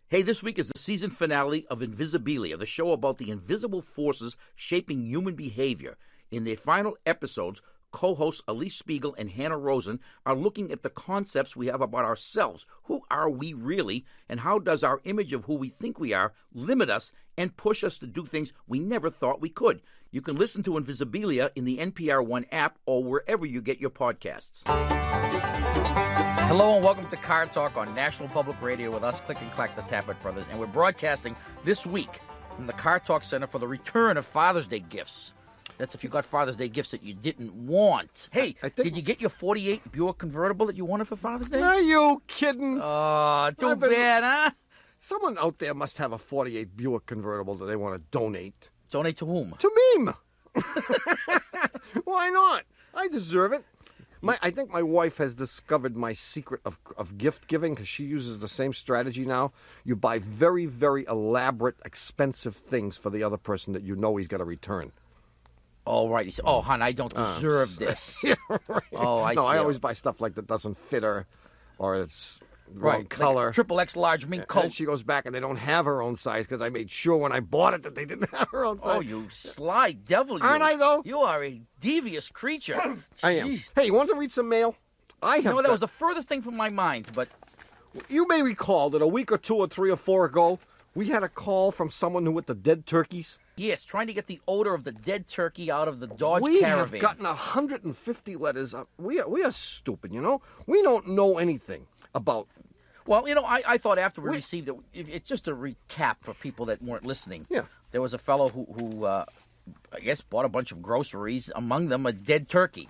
Hey, this week is the season finale of Invisibilia, the show about the invisible forces shaping human behavior. In their final episodes, co-hosts Elise Spiegel and Hannah Rosen are looking at the concepts we have about ourselves. Who are we really, and how does our image of who we think we are limit us and push us to do things we never thought we could? You can listen to Invisibilia in the NPR One app or wherever you get your podcasts. Hello and welcome to Car Talk on National Public Radio with us, Click and Clack, the Tappet Brothers. And we're broadcasting this week from the Car Talk Center for the return of Father's Day gifts. That's if you got Father's Day gifts that you didn't want. Hey, did you get your 48 Buick convertible that you wanted for Father's Day? Are you kidding? Oh, too bad, huh? Someone out there must have a 48 Buick convertible that they want to donate. Donate to whom? To me. Why not? I deserve it. I think my wife has discovered my secret of gift giving because she uses the same strategy now. You buy very, very elaborate, expensive things for the other person that you know he's got to return. Oh, right. He said, oh, hon, I don't deserve this. Yeah, right. Oh, I see. No, I always buy stuff like that doesn't fit her or it's wrong color. Like triple X large mink coat. And she goes back and they don't have her own size because I made sure when I bought it that they didn't have her own size. Oh, you sly devil. Aren't I, though? You are a devious creature. I am. Hey, you want to read some mail? That was the furthest thing from my mind, but... You may recall that a week or 2 or 3 or 4 ago, we had a call from someone who with the dead turkeys. Yes, trying to get the odor of the dead turkey out of the Dodge we Caravan. We have gotten 150 letters. We are stupid, you know? We don't know anything about... Well, you know, I thought after we received it, it's just a recap for people that weren't listening. Yeah. There was a fellow who I guess, bought a bunch of groceries, among them a dead turkey.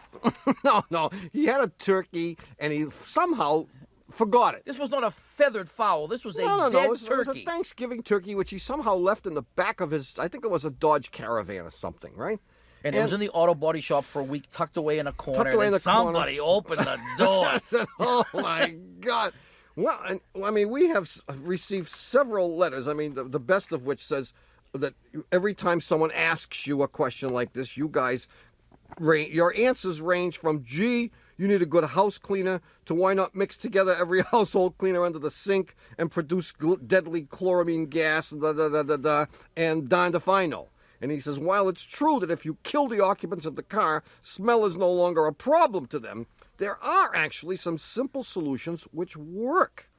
No. He had a turkey, and he somehow forgot it. This was not a feathered fowl. This was a dead turkey. It was a Thanksgiving turkey, which he somehow left in the back of his, I think it was a Dodge Caravan or something, right? And it was in the auto body shop for a week, tucked away in a corner. Somebody opened the door. I said, oh, my God. Well, we have received several letters. I mean, the best of which says that every time someone asks you a question like this, you guys, your answers range from, gee, you need a good house cleaner, to why not mix together every household cleaner under the sink and produce deadly chloramine gas, and darned if I know. And he says, while it's true that if you kill the occupants of the car, smell is no longer a problem to them, there are actually some simple solutions which work.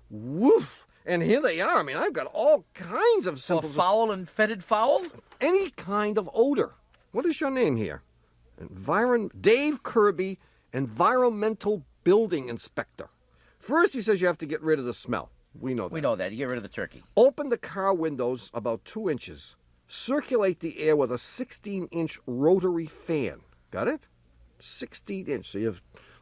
Woof. And here they are. I mean, I've got all kinds of simple... foul and fetid foul? Any kind of odor. What is your name here? Dave Kirby, Environmental Building Inspector. First, he says you have to get rid of the smell. We know that. We know that. You get rid of the turkey. Open the car windows about 2 inches. Circulate the air with a 16-inch rotary fan. Got it? 16-inch. So you're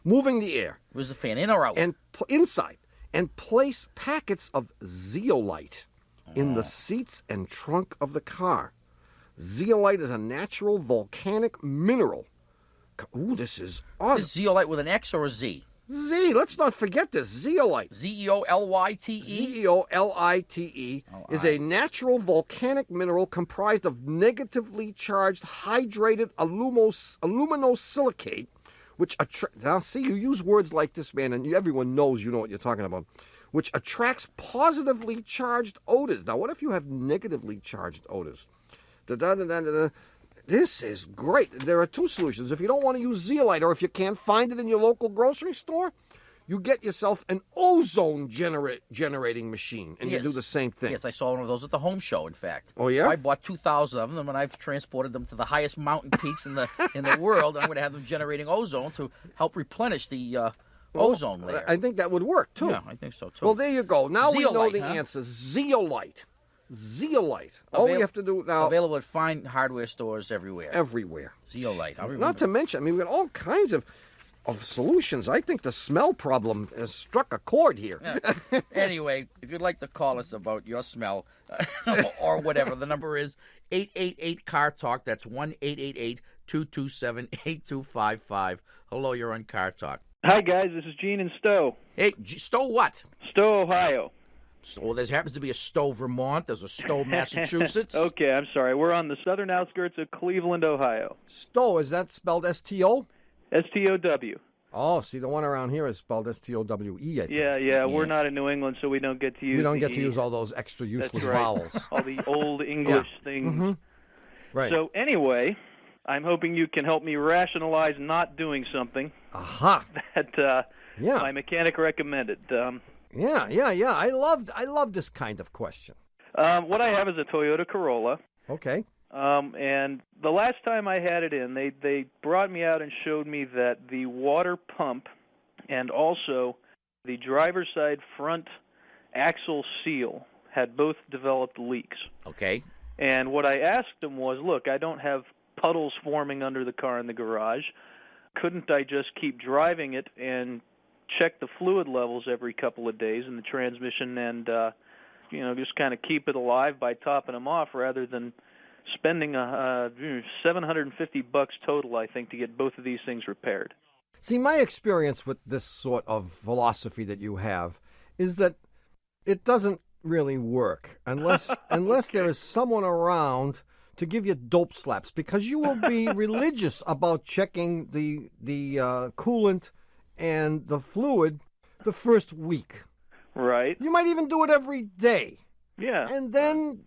moving the air. Where's the fan, in or out? And inside. And place packets of zeolite in the seats and trunk of the car. Zeolite is a natural volcanic mineral. Ooh, this is awesome. Is zeolite with an X or a Z? Z. Let's not forget this. Zeolite. Zeolyte? Zeolite is a natural volcanic mineral comprised of negatively charged hydrated aluminosilicate, which now see, you use words like this, man, and everyone knows you know what you're talking about, which attracts positively charged odors. Now, what if you have negatively charged odors? This is great. There are 2 solutions. If you don't want to use zeolite, or if you can't find it in your local grocery store, you get yourself an ozone generating machine, and you do the same thing. Yes, I saw one of those at the home show, in fact. Oh, yeah? I bought 2,000 of them, and I've transported them to the highest mountain peaks in the world, and I'm going to have them generating ozone to help replenish the ozone layer. I think that would work, too. Yeah, I think so, too. Well, there you go. Now zeolite, we know the answer. Zeolite. Zeolite. All we have to do now... Available at fine hardware stores everywhere. Everywhere. Zeolite. Not to mention, we've got all kinds of solutions. I think the smell problem has struck a chord here. Yeah. Anyway, if you'd like to call us about your smell or whatever, the number is 888-CAR-TALK. That's 1-888-227-8255. Hello, you're on Car Talk. Hi, guys. This is Gene in Stowe. Hey, Stowe what? Stowe, Ohio. So there happens to be a Stowe, Vermont. There's a Stowe, Massachusetts. Okay, I'm sorry. We're on the southern outskirts of Cleveland, Ohio. Stowe, is that spelled S-T-O? S-T-O-W. Oh, see, the one around here is spelled S-T-O-W-E, I think. Yeah. We're not in New England, so we don't get to use. You don't get the to E. use all those extra useless That's right. vowels. All the old English things. Mm-hmm. Right. So anyway, I'm hoping you can help me rationalize not doing something Aha. that Yeah. my mechanic recommended. Yeah. I love this kind of question. What I have is a Toyota Corolla. Okay. And the last time I had it in, they brought me out and showed me that the water pump and also the driver's side front axle seal had both developed leaks. Okay. And what I asked them was, look, I don't have puddles forming under the car in the garage. Couldn't I just keep driving it and check the fluid levels every couple of days in the transmission and, just kind of keep it alive by topping them off rather than spending $750 total, I think, to get both of these things repaired. See, my experience with this sort of philosophy that you have is that it doesn't really work unless there is someone around to give you dope slaps, because you will be religious about checking the coolant and the fluid the first week. Right. You might even do it every day. Yeah. And then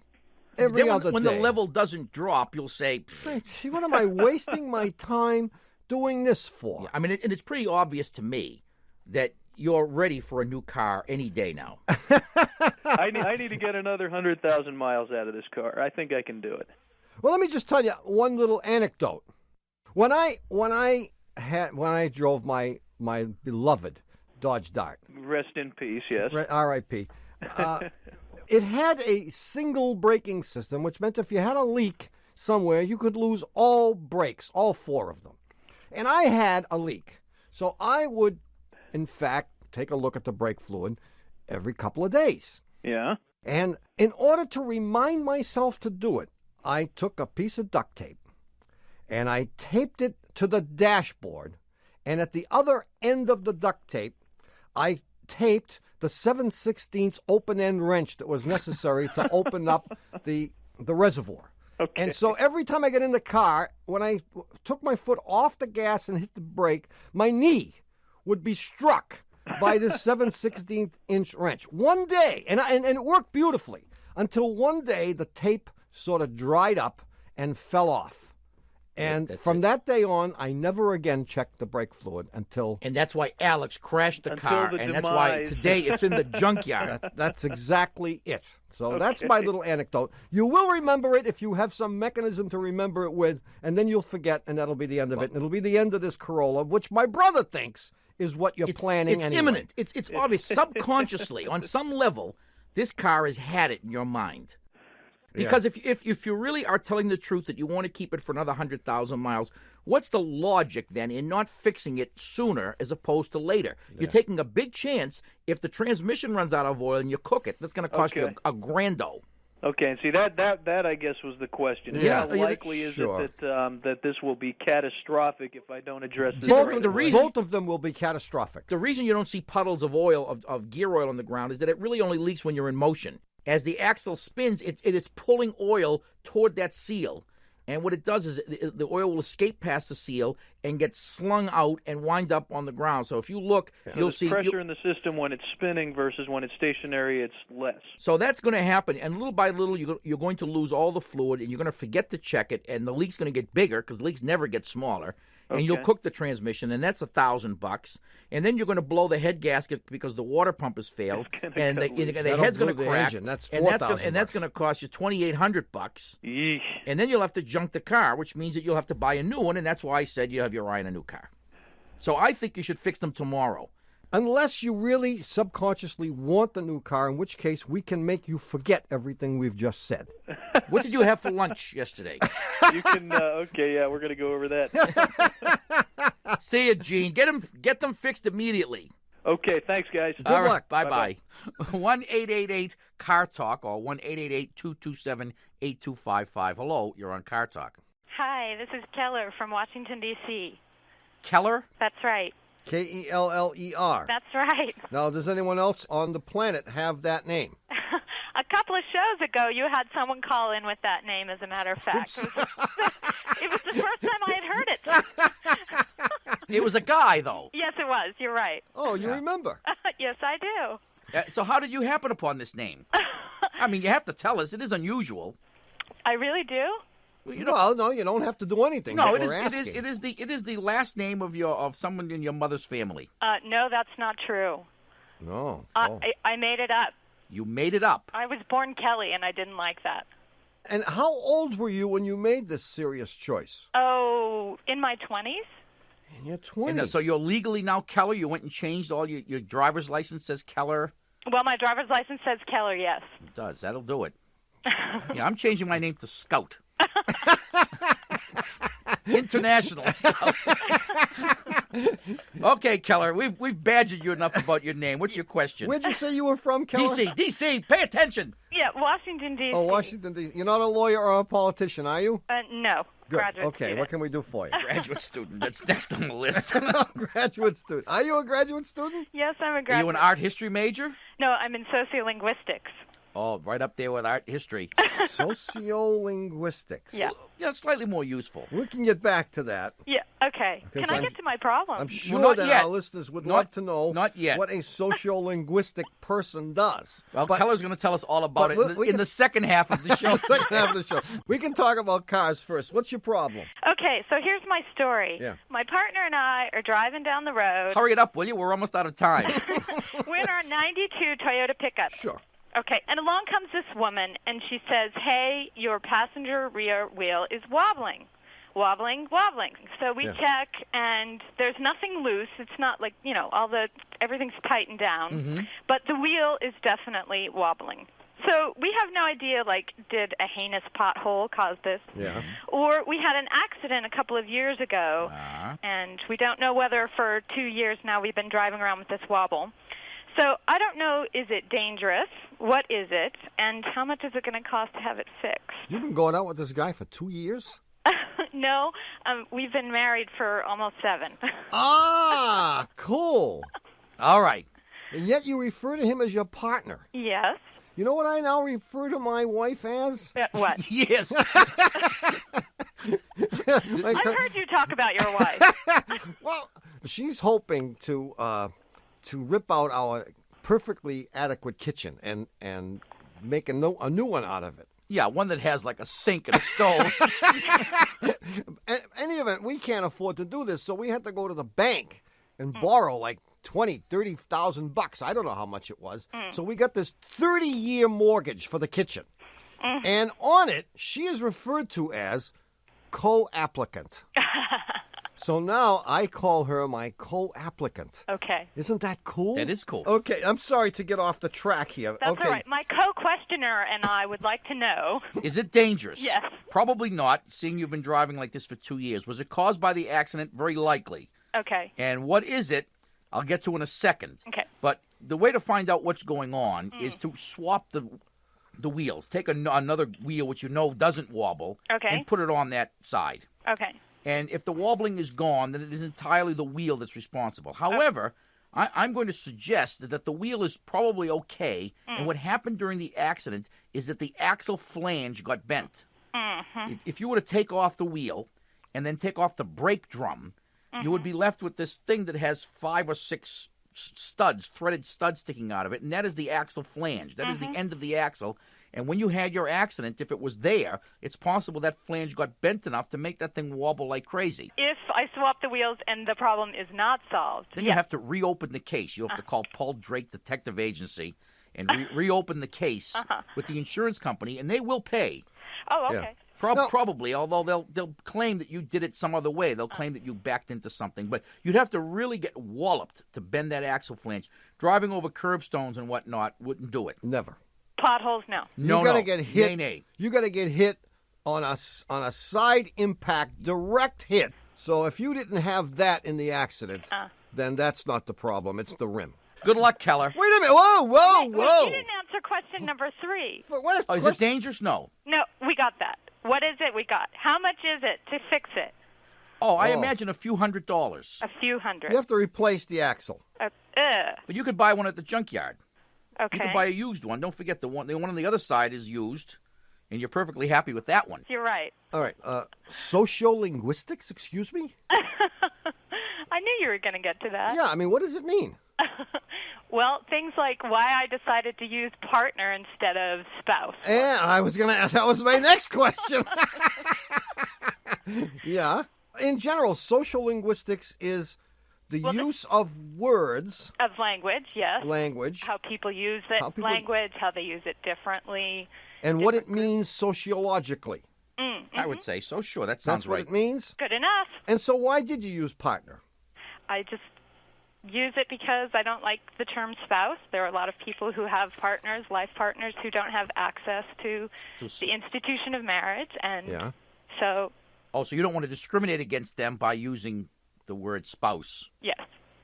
every other when day. the level doesn't drop, you'll say, See, what am I wasting my time doing this for? I mean, and it's pretty obvious to me that you're ready for a new car any day now. I need to get another 100,000 miles out of this car. I think I can do it. Well, let me just tell you one little anecdote. When I drove my beloved Dodge Dart, Rest in peace, yes. R.I.P. It had a single braking system, which meant if you had a leak somewhere, you could lose all brakes, all four of them. And I had a leak. So I would, in fact, take a look at the brake fluid every couple of days. Yeah. And in order to remind myself to do it, I took a piece of duct tape and I taped it to the dashboard. And at the other end of the duct tape, I taped the 7/16 open-end wrench that was necessary to open up the reservoir. Okay. And so every time I get in the car, when I took my foot off the gas and hit the brake, my knee would be struck by this 7/16-inch wrench. One day, and it worked beautifully, until one day the tape sort of dried up and fell off. And from that day on, I never again checked the brake fluid until... And that's why Alex crashed the car, and that's why today it's in the junkyard. That's exactly it. So that's my little anecdote. You will remember it if you have some mechanism to remember it with, and then you'll forget, and that'll be the end of it. And it'll be the end of this Corolla, which my brother thinks is what you're planning It's anyway. imminent. It's obvious. Subconsciously, on some level, this car has had it in your mind. Because if you really are telling the truth that you want to keep it for another 100,000 miles, what's the logic then in not fixing it sooner as opposed to later? Yeah. You're taking a big chance if the transmission runs out of oil and you cook it. That's going to cost you a $1,000. Okay, and see that I guess was the question. Yeah. How likely is it that this will be catastrophic if I don't address this? Both of them will be catastrophic. The reason you don't see puddles of oil of gear oil on the ground is that it really only leaks when you're in motion. As the axle spins, it is pulling oil toward that seal. And what it does is the oil will escape past the seal and get slung out and wind up on the ground. So if you look, you'll see pressure in the system when it's spinning versus when it's stationary, it's less. So that's going to happen. And little by little, you're going to lose all the fluid, and you're going to forget to check it, and the leak's going to get bigger because leaks never get smaller. And you'll cook the transmission, and that's $1,000. And then you're going to blow the head gasket because the water pump has failed, and the head's going to crack. That's $4,000. And that's going to cost you $2,800. Yeesh. And then you'll have to junk the car, which means that you'll have to buy a new one, and that's why I said you have your eye on a new car. So I think you should fix them tomorrow. Unless you really subconsciously want the new car, in which case we can make you forget everything we've just said. What did you have for lunch yesterday? You can, we're going to go over that. See you, Gene. Get them fixed immediately. Okay, thanks, guys. Good luck. Bye-bye. 1-888-CAR-TALK or 1-888-227-8255. Hello, you're on Car Talk. Hi, this is Keller from Washington, D.C. Keller? That's right. Keller. That's right. Now, does anyone else on the planet have that name? A couple of shows ago, you had someone call in with that name, as a matter of fact. It was the first time I had heard it. It was a guy, though. Yes, it was. You're right. Oh, you remember? Yes, I do. So how did you happen upon this name? I mean, you have to tell us. It is unusual. I really do? Well, no, you don't have to do anything. No, but it we're is. asking. It is the last name of someone in your mother's family. No, that's not true. No. I made it up. You made it up. I was born Kelly, and I didn't like that. And how old were you when you made this serious choice? Oh, in my 20s? In your 20s. And so you're legally now Keller? You went and changed all your driver's license says Keller? Well, my driver's license says Keller, yes. It does. That'll do it. Yeah, I'm changing my name to Scout. International Scout. Okay, Keller, we've badgered you enough about your name. What's your question? Where'd you say you were from, Keller? D.C., pay attention. Yeah, Washington, D.C. Oh, Washington, D.C. You're not a lawyer or a politician, are you? No. Good. Graduate Okay, student. what can we do for you? Graduate student. That's next on the list. Graduate student. Are you a graduate student? Yes, I'm a Are graduate. you an art history major? No, I'm in sociolinguistics. Oh, right up there with art history. Sociolinguistics. Yeah. Yeah, slightly more useful. We can get back to that. Yeah, okay. Because Can I get to my problem? I'm sure not that yet. our listeners would Not- love to know not yet. what a sociolinguistic person does. Well, But- Keller's going to tell us all about but it we in can- the second half of the show. Second half of the show. We can talk about cars first. What's your problem? Okay, so here's my story. Yeah. My partner and I are driving down the road. Hurry it up, will you? We're almost out of time. We're in our 92 Toyota pickup. Sure. Okay, and along comes this woman, and she says, hey, your passenger rear wheel is wobbling. Wobbling, wobbling. So we Yeah. check, and there's nothing loose. It's not like, everything's tightened down. But the wheel is definitely wobbling. So we have no idea, did a heinous pothole cause this? Yeah. Or we had an accident a couple of years ago, and we don't know whether for 2 years now we've been driving around with this wobble. So I don't know, is it dangerous? What is it? And how much is it going to cost to have it fixed? You've been going out with this guy for 2 years? No, we've been married for almost 7. Ah, cool. All right. And yet you refer to him as your partner. Yes. You know what I now refer to my wife as? What? Yes. I've heard you talk about your wife. Well, she's hoping to rip out our perfectly adequate kitchen and make a new one out of it. Yeah, one that has like a sink and a stove. In any event, we can't afford to do this, so we had to go to the bank and borrow like $20,000-$30,000. I don't know how much it was. So we got this 30-year mortgage for the kitchen. And on it, she is referred to as co-applicant. So now I call her my co-applicant. Okay. Isn't that cool? That is cool. Okay, I'm sorry to get off the track here. That's okay. all right. My co-questioner and I would like to know. Is it dangerous? Yes. Probably not, seeing you've been driving like this for 2 years. Was it caused by the accident? Very likely. Okay. And what is it? I'll get to in a second. Okay. But the way to find out what's going on is to swap the wheels. Take another wheel which you know doesn't wobble Okay. and put it on that side. Okay. And if the wobbling is gone, then it is entirely the wheel that's responsible. However, I'm going to suggest that the wheel is probably okay, and what happened during the accident is that the axle flange got bent. If you were to take off the wheel and then take off the brake drum, you would be left with this thing that has 5 or 6 studs, threaded studs sticking out of it, and that is the axle flange. That is the end of the axle. And when you had your accident, if it was there, it's possible that flange got bent enough to make that thing wobble like crazy. If I swap the wheels and the problem is not solved. Then you have to reopen the case. You have to call Paul Drake Detective Agency and reopen the case with the insurance company, and they will pay. Oh, okay. Yeah. Probably, although they'll claim that you did it some other way. They'll claim that you backed into something. But you'd have to really get walloped to bend that axle flange. Driving over curbstones and whatnot wouldn't do it. Never. Potholes, no. No, you gotta no. get hit. Nay. You gotta get hit on a side impact, direct hit. So if you didn't have that in the accident, then that's not the problem. It's the rim. Good luck, Keller. Wait a minute! Whoa, whoa, Wait, whoa! you didn't answer question number 3. What Is it dangerous? No. No, we got that. What is it we got? How much is it to fix it? Oh, I imagine a few $100s. A few hundred. You have to replace the axle. But you could buy one at the junkyard. Okay. You could buy a used one. Don't forget the one on the other side is used, and you're perfectly happy with that one. You're right. All right. Sociolinguistics? Excuse me? I knew knew you were going to get to that. Yeah, I mean, what does it mean? Well, things like why I decided to use partner instead of spouse. Yeah, I was going to ask. That was my next question. Yeah. In general, social linguistics is the use of words. Of language, yes. Language. How people use it, language, how they use it differently. And what it means sociologically. I would say so, sure. That sounds That's what right. it means? Good enough. And so why did you use partner? I just use it because I don't like the term spouse. There are a lot of people who have partners, life partners, who don't have access to the institution of marriage. And so... Oh, so you don't want to discriminate against them by using the word spouse. Yes.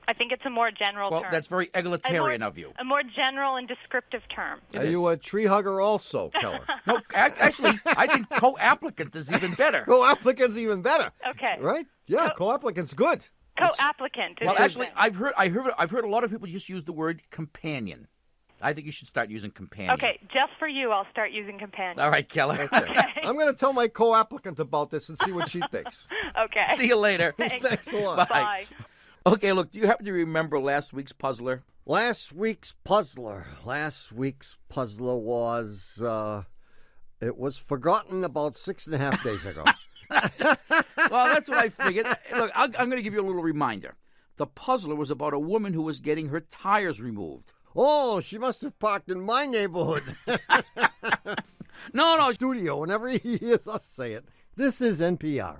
I think it's a more general term. Well, that's very egalitarian of you. A more general and descriptive term. Are you a tree hugger also, Keller? No, actually, I think co-applicant is even better. Co-applicant's even better. Okay. Right? Yeah, co-applicant's good. Co-applicant. Well, actually, I've heard a lot of people just use the word companion. I think you should start using companion. Okay, just for you, I'll start using companion. All right, Keller. Okay. I'm going to tell my co-applicant about this and see what she thinks. Okay. See you later. Thanks a lot. Bye. Okay, look, do you happen to remember last week's puzzler? Last week's puzzler was, it was forgotten about 6.5 days ago. Well, that's what I figured. Look, I'm going to give you a little reminder. The puzzler was about a woman who was getting her tires removed. Oh, she must have parked in my neighborhood. No. Studio, whenever he hears us say it. This is NPR.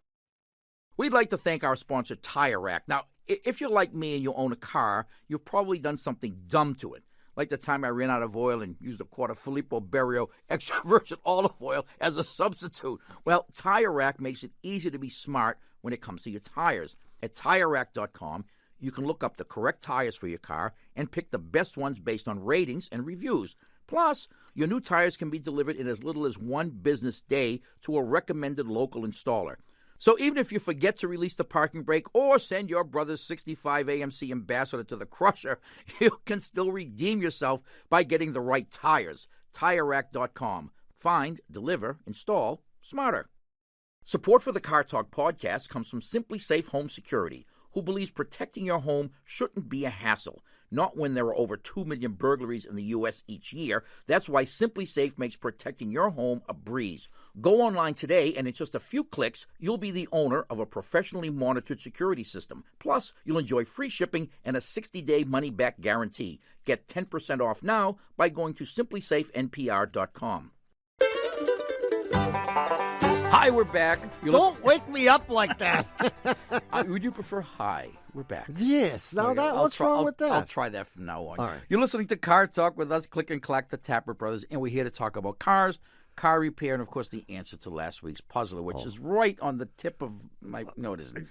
We'd like to thank our sponsor, Tire Rack. Now, if you're like me and you own a car, you've probably done something dumb to it. Like the time I ran out of oil and used a quart of Filippo Berio extra virgin olive oil as a substitute. Well, Tire Rack makes it easy to be smart when it comes to your tires. At TireRack.com, you can look up the correct tires for your car and pick the best ones based on ratings and reviews. Plus, your new tires can be delivered in as little as 1 business day to a recommended local installer. So even if you forget to release the parking brake or send your brother's 65 AMC Ambassador to the crusher, you can still redeem yourself by getting the right tires. TireRack.com. Find, deliver, install smarter. Support for the Car Talk podcast comes from Simply Safe Home Security, who believes protecting your home shouldn't be a hassle. Not when there are over 2 million burglaries in the U.S. each year. That's why Simply Safe makes protecting your home a breeze. Go online today, and in just a few clicks, you'll be the owner of a professionally monitored security system. Plus, you'll enjoy free shipping and a 60-day money-back guarantee. Get 10% off now by going to simplysafenpr.com. Hi, we're back. Don't wake me up like that. Would you prefer hi? We're back. Yes. Now, Okay, what's wrong with that? I'll try that from now on. All right. You're listening to Car Talk with us, Click and Clack, the Tapper Brothers, and we're here to talk about cars, car repair, and, of course, the answer to last week's puzzler, which is right on the tip of my... No, it isn't.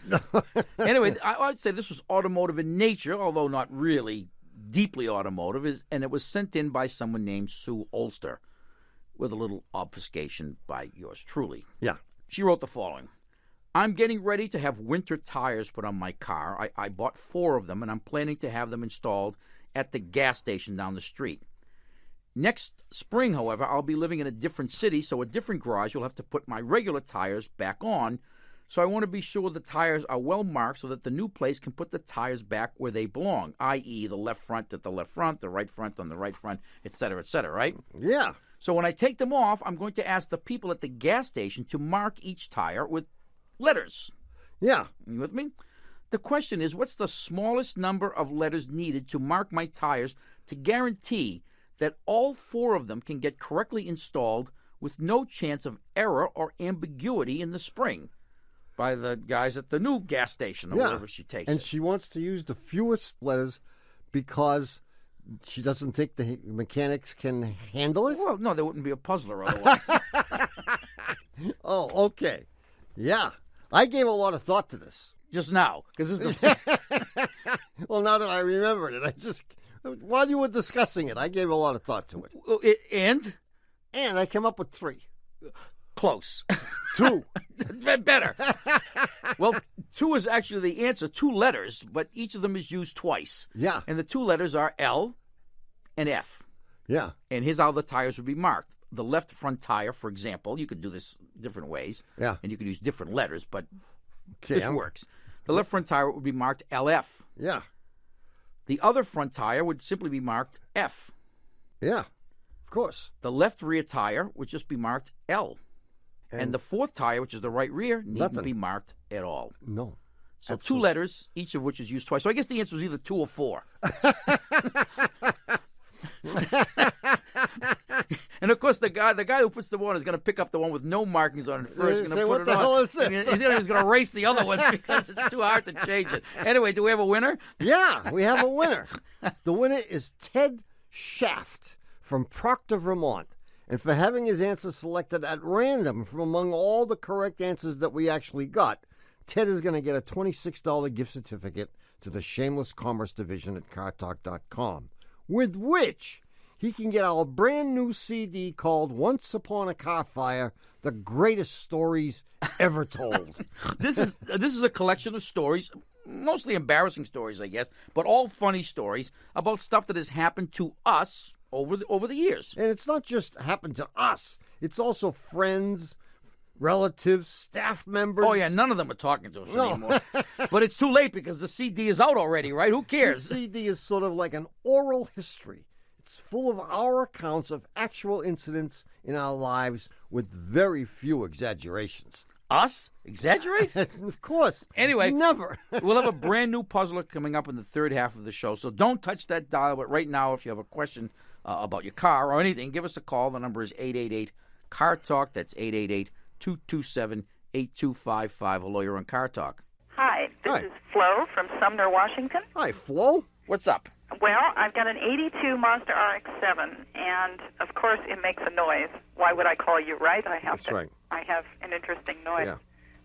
Anyway, I'd say this was automotive in nature, although not really deeply automotive, and it was sent in by someone named Sue Ulster, with a little obfuscation by yours truly. Yeah. She wrote the following. I'm getting ready to have winter tires put on my car. I bought 4 of them, and I'm planning to have them installed at the gas station down the street. Next spring, however, I'll be living in a different city, so a different garage will have to put my regular tires back on. So I want to be sure the tires are well marked so that the new place can put the tires back where they belong, i.e. the left front at the left front, the right front on the right front, et cetera, right? Yeah. So when I take them off, I'm going to ask the people at the gas station to mark each tire with letters. Yeah. You with me? The question is, what's the smallest number of letters needed to mark my tires to guarantee that all 4 of them can get correctly installed with no chance of error or ambiguity in the spring by the guys at the new gas station or wherever she takes and it? She wants to use the fewest letters because she doesn't think the mechanics can handle it? Well, no, there wouldn't be a puzzler otherwise. Oh, okay. Yeah. I gave a lot of thought to this. Just now, because this is the... Well, now that I remembered it, while you were discussing it, I gave a lot of thought to it. And I came up with 3. Close. 2. Better. Well, 2 is actually the answer. 2 letters, but each of them is used twice. Yeah. And the 2 letters are L and F. Yeah. And here's how the tires would be marked. The left front tire, for example, you could do this different ways. Yeah. And you could use different letters, but Okay, this works. The left front tire would be marked LF. Yeah. The other front tire would simply be marked F. Yeah. Of course. The left rear tire would just be marked L. And the fourth tire, which is the right rear, needn't be marked at all. No. So 2 letters, each of which is used twice. So I guess the answer is either 2 or 4. And of course, the guy who puts them on is going to pick up the one with no markings on it first. He's going to put it on. Hell is this? He's going to erase the other ones because it's too hard to change it. Anyway, do we have a winner? Yeah, we have a winner. The winner is Ted Shaft from Proctor, Vermont. And for having his answer selected at random from among all the correct answers that we actually got, Ted is going to get a $26 gift certificate to the Shameless Commerce Division at CarTalk.com, with which he can get our brand new CD called Once Upon a Car Fire, The Greatest Stories Ever Told. This is a collection of stories, mostly embarrassing stories, I guess, but all funny stories about stuff that has happened to us over the years. And it's not just happened to us. It's also friends, relatives, staff members. Oh, yeah, none of them are talking to us anymore. But it's too late because the CD is out already, right? Who cares? The CD is sort of like an oral history. It's full of our accounts of actual incidents in our lives with very few exaggerations. Us? Exaggerate? Of course. Anyway, never. We'll have a brand new puzzler coming up in the third half of the show, so don't touch that dial. But right now, if you have a question about your car or anything, give us a call. The number is 888-CAR-TALK. That's 888-227-8255. Hello, you're on Car Talk. Hi, this is Flo from Sumner, Washington. Hi, Flo. What's up? Well, I've got an 82 Mazda RX-7, and of course it makes a noise. Why would I call you, right? I have right. I have an interesting noise. Yeah.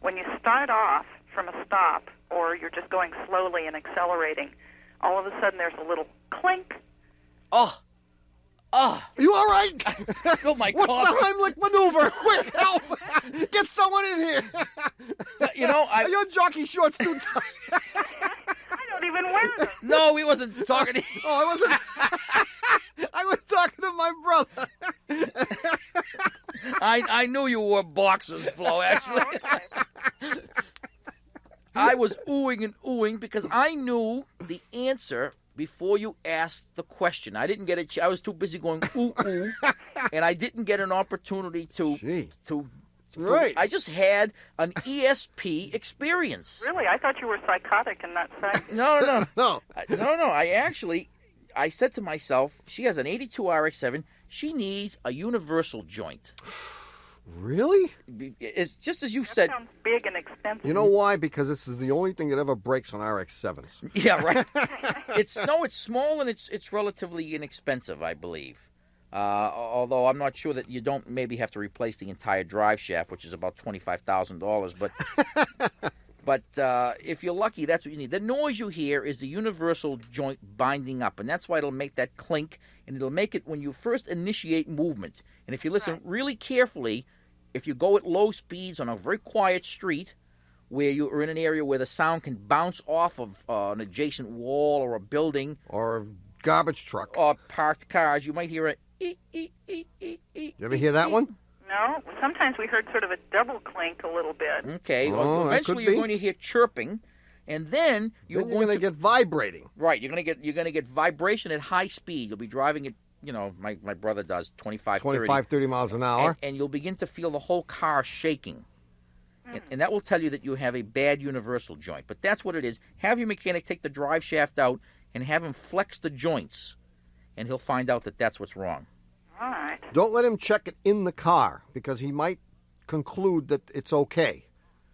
When you start off from a stop, or you're just going slowly and accelerating, all of a sudden there's a little clink. Oh. You all right? Oh, my What's coffee. the Heimlich maneuver? Quick, help! Get someone in here. You know, Are your jockey shorts too tight? I don't even wear them. No, we wasn't talking to you. Oh, I wasn't. I was talking to my brother. I knew you wore boxers, Flo, actually. I was oohing and oohing because I knew the answer before you asked the question. I didn't get I was too busy going ooh, ooh, and I didn't get an opportunity to Right. I just had an ESP experience. Really? I thought you were psychotic in that sense. No. No. I said to myself, she has an 82 RX-7. She needs a universal joint. Really? It's just as you That said. sounds big and expensive. You know why? Because this is the only thing that ever breaks on RX-7s. Yeah, right. It's small and it's relatively inexpensive, I believe. Although I'm not sure that you don't maybe have to replace the entire drive shaft, which is about $25,000. But if you're lucky, that's what you need. The noise you hear is the universal joint binding up, and that's why it'll make that clink, and it'll make it when you first initiate movement. And if you listen really carefully, if you go at low speeds on a very quiet street where you are in an area where the sound can bounce off of an adjacent wall or a building Or a garbage truck. or parked cars, you might hear a ee. You ever hear that one? No, sometimes we heard sort of a double clink a little bit. Okay, Oh, that eventually could you're be. going to hear chirping, and then you're Then you're going to get vibrating. right. You're going to get vibration at high speed. You'll be driving at my brother does 25, 25, 30 miles an hour. and you'll begin to feel the whole car shaking. And that will tell you that you have a bad universal joint. But that's what it is. Have your mechanic take the drive shaft out and have him flex the joints, and he'll find out that that's what's wrong. All right. Don't let him check it in the car because he might conclude that it's okay.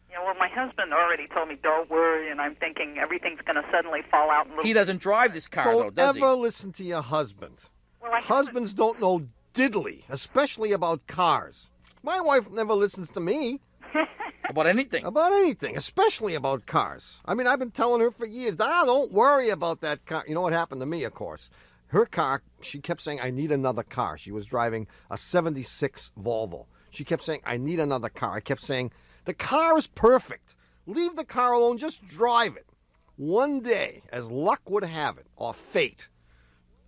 Yeah, well, my husband already told me, don't worry, and I'm thinking everything's going to suddenly fall out. He doesn't drive this car, though, Don't does ever listen to your husband. Well, I Husbands don't know diddly, especially about cars. My wife never listens to me he? About anything. about anything, especially about cars. I mean, I've been telling her for years, don't worry about that car. You know what happened to me, of course. Her car, she kept saying, I need another car. She was driving a 76 Volvo. She kept saying, I need another car. I kept saying, the car is perfect. Leave the car alone. Just drive it. One day, as luck would have it, or fate,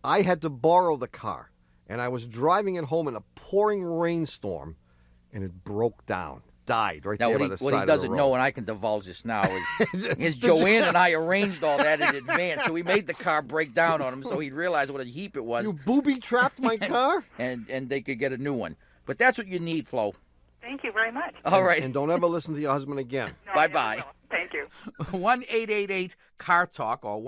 I had to borrow the car. And I was driving it home in a pouring rainstorm, and it broke down. died right Now, there by what the he side of the doesn't road. know, and I can divulge this now, is Joanne and I arranged all that in advance, so we made the car break down on him so he'd realize what a heap it was. You booby-trapped my car? And they could get a new one. But that's what you need, Flo. Thank you very much. All right. And don't ever listen to your husband again. No, Bye-bye. I never will. Thank you. 1-888-CAR-TALK or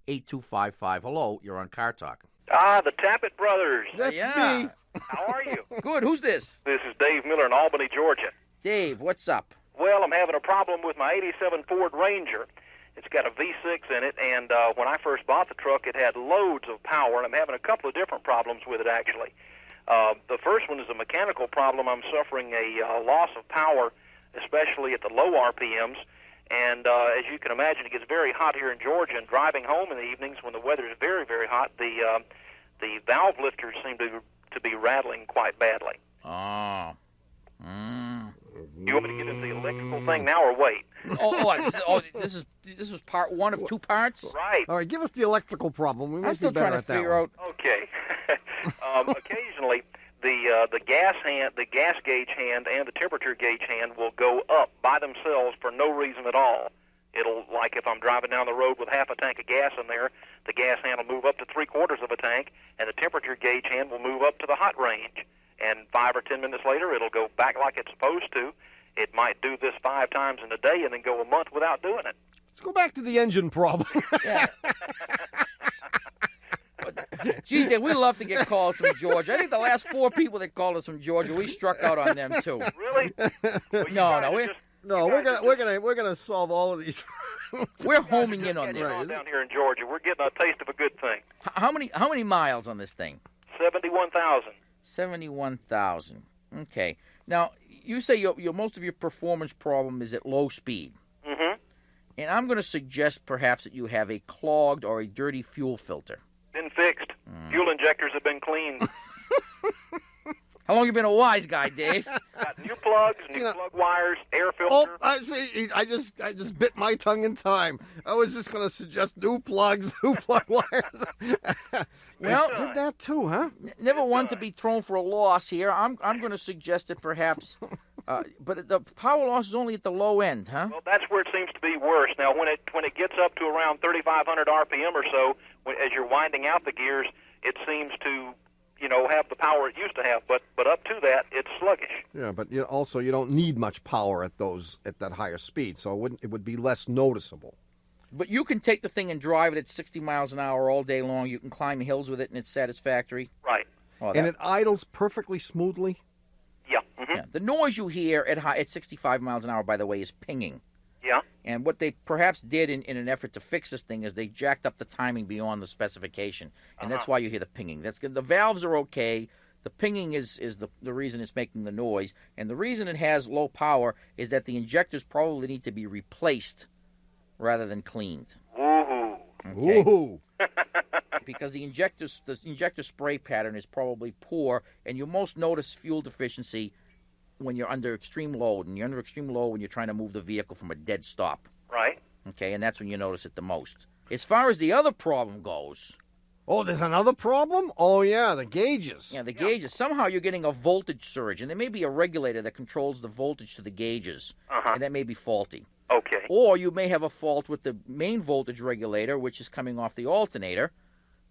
1-888-227-8255. Hello, you're on Car Talk. The Tappet Brothers. That's Yeah. me. How are you? Good. Who's this? This is Dave Miller in Albany, Georgia. Dave, what's up? Well, I'm having a problem with my 87 Ford Ranger. It's got a V6 in it, and when I first bought the truck, it had loads of power, and I'm having a couple of different problems with it, actually. The first one is a mechanical problem. I'm suffering a loss of power, especially at the low RPMs. And as you can imagine, it gets very hot here in Georgia, and driving home in the evenings when the weather is very, very hot, the valve lifters seem to be rattling quite badly. Oh. You want me to get into the electrical thing now or wait? This was part one of two parts? Right. All right, give us the electrical problem. We might I'm still be better trying to at that figure one. out. Okay. Occasionally, the gas gauge hand, and the temperature gauge hand will go up by themselves for no reason at all. It'll, like if I'm driving down the road with half a tank of gas in there, the gas hand will move up to 3/4 of a tank, and the temperature gauge hand will move up to the hot range. And 5 or 10 minutes later, it'll go back like it's supposed to. It might do this 5 times in a day and then go a month without doing it. Let's go back to the engine problem. Yeah. Geez, Dave, we love to get calls from Georgia. I think the last 4 people that called us from Georgia, we struck out on them too. Really? Well, No, we're gonna solve all of these. We're homing in on this. Down here in Georgia, we're getting a taste of a good thing. How many miles on this thing? 71,000. 71,000. Okay. Now, you say your most of your performance problem is at low speed. Mm-hmm. And I'm going to suggest perhaps that you have a clogged or a dirty fuel filter. Been fixed. Fuel injectors have been cleaned. How long you been a wise guy, Dave? Got new plugs, new plug wires, air filter. I just bit my tongue in time. I was just going to suggest new plugs, new plug wires. Well, did that too, huh? Never one to be thrown for a loss here. I'm going to suggest that perhaps, but the power loss is only at the low end, huh? Well, that's where it seems to be worse. Now, when it gets up to around 3,500 RPM or so, as you're winding out the gears, it seems to, have the power it used to have. But up to that, it's sluggish. Yeah, but you don't need much power at that higher speed, so it would be less noticeable. But you can take the thing and drive it at 60 miles an hour all day long. You can climb hills with it, and it's satisfactory. Right. And it idles perfectly smoothly? Yeah. Mm-hmm. Yeah. The noise you hear at 65 miles an hour, by the way, is pinging. Yeah. And what they perhaps did in an effort to fix this thing is they jacked up the timing beyond the specification, and that's why you hear the pinging. That's good. The valves are okay. The pinging is the reason it's making the noise, and the reason it has low power is that the injectors probably need to be replaced rather than cleaned. Woohoo. Okay? Ooh. Because the injector spray pattern is probably poor, and you most notice fuel deficiency when you're under extreme load, and you're under extreme load when you're trying to move the vehicle from a dead stop. Right. Okay, and that's when you notice it the most. As far as the other problem goes... Oh, there's another problem? Oh, yeah, the gauges. Yeah, the gauges. Somehow you're getting a voltage surge, and there may be a regulator that controls the voltage to the gauges, and that may be faulty. Okay. Or you may have a fault with the main voltage regulator, which is coming off the alternator,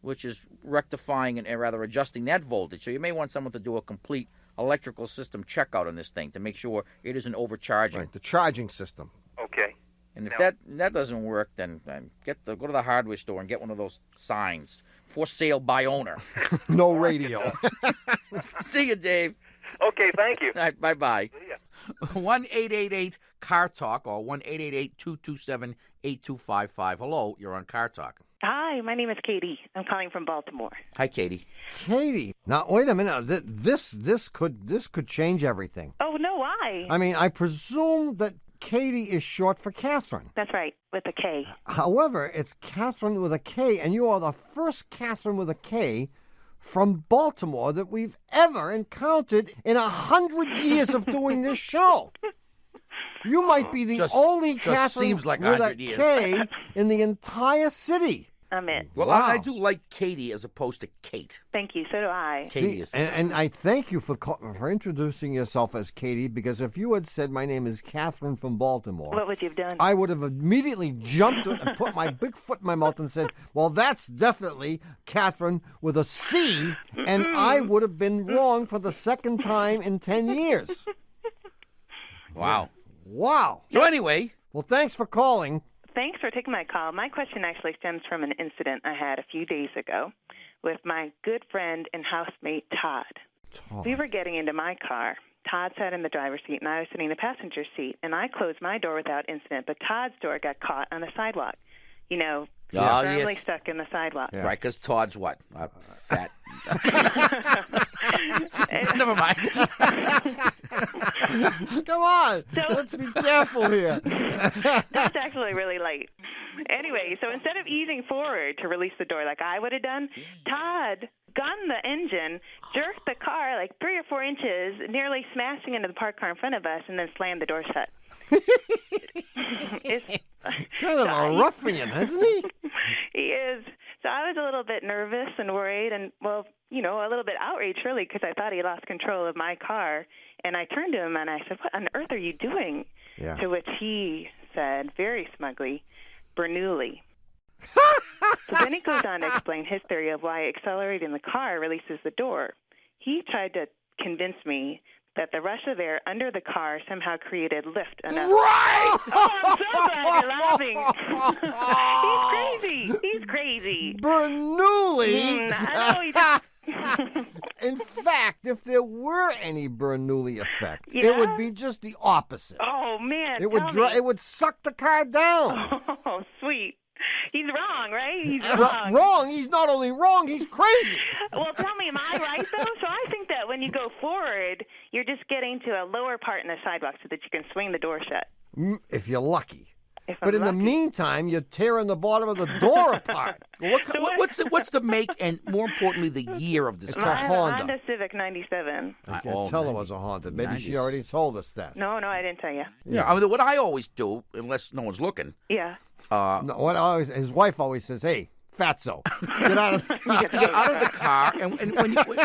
which is rectifying and rather adjusting that voltage. So you may want someone to do a complete electrical system checkout on this thing to make sure it isn't overcharging. Right, the charging system. Okay. And if that doesn't work, then go to the hardware store and get one of those signs, for sale by owner. No radio. See you, Dave. Okay, thank you. All right, bye-bye. See ya. 1-888-CAR-TALK or 1-888-227-8255. Hello, you're on Car Talk. Hi, my name is Katie. I'm calling from Baltimore. Hi, Katie. Katie, now wait a minute. This could change everything. Oh, no, why? I mean, I presume that Katie is short for Catherine. That's right, with a K. However, it's Catherine with a K, and you are the first Catherine with a K from Baltimore that we've ever encountered in 100 years of doing this show. You might be the only Catherine seems like with a 100 years. K in the entire city. I'm it. Well, Wow. I do like Katie as opposed to Kate. Thank you. So do I. Katie See, is... and I thank you for introducing yourself as Katie, because if you had said my name is Catherine from Baltimore, What would you have done? I would have immediately jumped and put my big foot in my mouth and said, well, that's definitely Catherine with a C, and I would have been wrong for the second time in 10 years. Wow. Wow. So anyway... Well, thanks for calling. Thanks for taking my call. My question actually stems from an incident I had a few days ago with my good friend and housemate, Todd. We were getting into my car. Todd sat in the driver's seat, and I was sitting in the passenger seat. And I closed my door without incident, but Todd's door got caught on the sidewalk. You know, firmly stuck in the sidewalk. Yeah. Right, because Todd's what? Fat. Never mind. Come on. Let's be careful here. That's actually really light. Anyway, so instead of easing forward to release the door like I would have done, Todd gunned the engine, jerked the car like 3 or 4 inches, nearly smashing into the parked car in front of us, and then slammed the door shut. It's kind of a ruffian, isn't he? He is. So I was a little bit nervous and worried and, well, you know, a little bit outraged, really, because I thought he lost control of my car. And I turned to him and I said, what on earth are you doing? Yeah. To which he said, very smugly, Bernoulli. So then he goes on to explain his theory of why accelerating the car releases the door. He tried to convince me that the rush of air under the car somehow created lift enough. Right! Oh, I'm so glad you're laughing. He's crazy. Bernoulli? I know, he just... In fact, if there were any Bernoulli effect, Yeah? it would be just the opposite. Oh, man, It would it would suck the car down. Oh, sweet. He's wrong, right? He's wrong. Wrong? He's not only wrong, he's crazy. Well, tell me, am I right, though? So I think that when you go forward, you're just getting to a lower part in the sidewalk so that you can swing the door shut. If you're lucky. If But I'm in the lucky. meantime, you're tearing the bottom of the door apart. Well, what's the make and, more importantly, the year of this It's car? a Honda. Honda Civic 97. I Oh, can't tell it was a Honda. Maybe she 90s. already told us that. No, I didn't tell you. Yeah, I mean, what I always do, unless no one's looking, Yeah. No, his wife always says, hey, fatso, get out of the car. get out of the car, and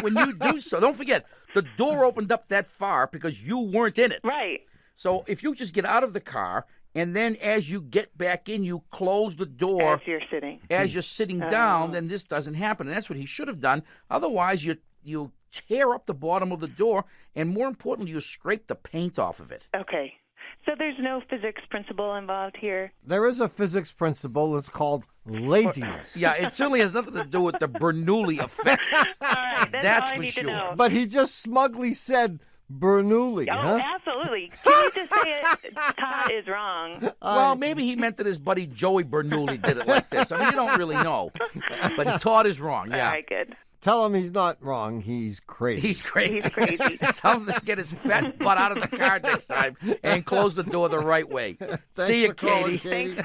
when you do so, don't forget, the door opened up that far because you weren't in it. Right. So if you just get out of the car, and then as you get back in, you close the door. As you're sitting. As you're sitting down, then this doesn't happen. And that's what he should have done. Otherwise, you tear up the bottom of the door, and more importantly, you scrape the paint off of it. Okay. So there's no physics principle involved here? There is a physics principle. It's called laziness. Yeah, it certainly has nothing to do with the Bernoulli effect. All right. That's all I for need sure. to know. But he just smugly said Bernoulli, Oh, huh? absolutely. Can you just say it? Todd is wrong. Well, maybe he meant that his buddy Joey Bernoulli did it like this. I mean, you don't really know. But Todd is wrong, yeah. All right, good. Tell him he's not wrong. He's crazy. He's crazy. He's crazy. Tell him to get his fat butt out of the car next time and close the door the right way. See you, for calling, Katie.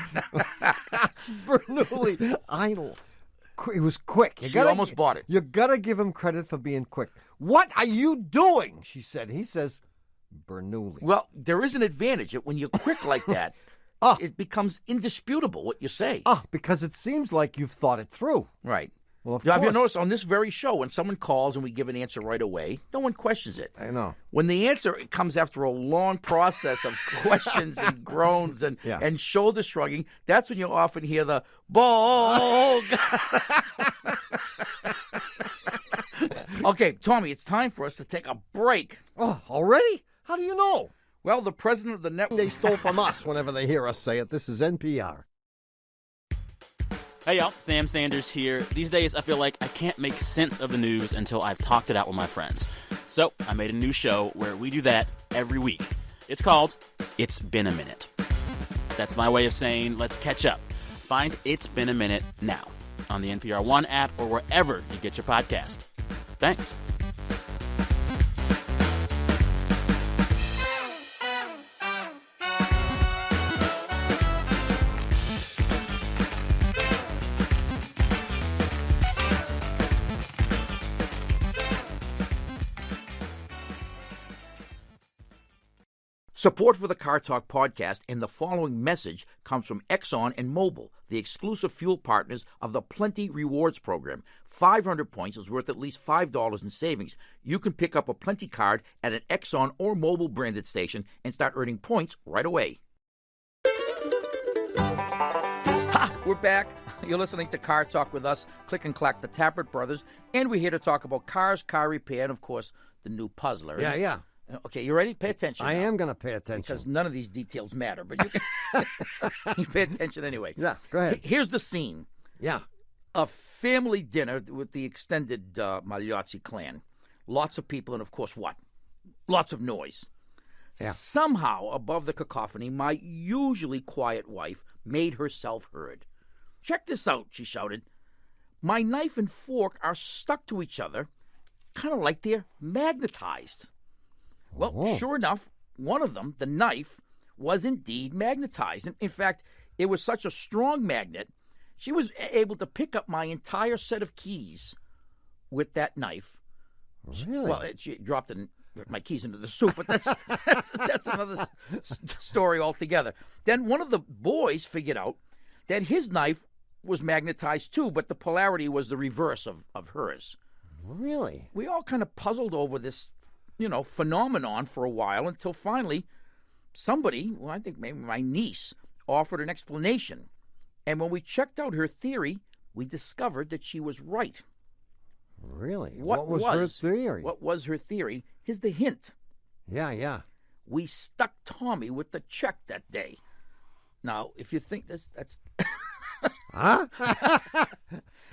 Bernoulli. He was quick. She almost bought it. You gotta give him credit for being quick. What are you doing? She said. He says, Bernoulli. Well, there is an advantage. When you're quick like that, it becomes indisputable what you say. Because it seems like you've thought it through. Right. Well, of Now, have you course. noticed on this very show, when someone calls and we give an answer right away, no one questions it. I know. When the answer comes after a long process of questions and groans and shoulder shrugging, that's when you often hear the bogus. Okay, Tommy, it's time for us to take a break. Oh, already? How do you know? Well, the president of the network... They stole from us whenever they hear us say it. This is NPR. Hey, y'all. Sam Sanders here. These days, I feel like I can't make sense of the news until I've talked it out with my friends. So I made a new show where we do that every week. It's called It's Been a Minute. That's my way of saying let's catch up. Find It's Been a Minute now on the NPR One app or wherever you get your podcast. Thanks. Support for the Car Talk podcast and the following message comes from Exxon and Mobil, the exclusive fuel partners of the Plenty Rewards program. 500 points is worth at least $5 in savings. You can pick up a Plenty card at an Exxon or Mobil branded station and start earning points right away. Ha! We're back. You're listening to Car Talk with us, Click and Clack, the Tappert brothers, and we're here to talk about cars, car repair, and, of course, the new Puzzler. Yeah. Okay, you ready? Pay attention. I am going to pay attention. Because none of these details matter, but you can you pay attention anyway. Yeah, go ahead. Here's the scene. Yeah. A family dinner with the extended Magliozzi clan. Lots of people, and of course what? Lots of noise. Yeah. Somehow, above the cacophony, my usually quiet wife made herself heard. "Check this out," she shouted. "My knife and fork are stuck to each other, kind of like they're magnetized." Well, Sure enough, one of them, the knife, was indeed magnetized. In fact, it was such a strong magnet, she was able to pick up my entire set of keys with that knife. Really? Well, she dropped my keys into the soup, but that's another story altogether. Then one of the boys figured out that his knife was magnetized too, but the polarity was the reverse of hers. Really? We all kind of puzzled over this phenomenon for a while until finally somebody, I think maybe my niece, offered an explanation. And when we checked out her theory, we discovered that she was right. Really? What was her theory? What was her theory? Here's the hint. Yeah. We stuck Tommy with the check that day. Now, if you think that's... Huh?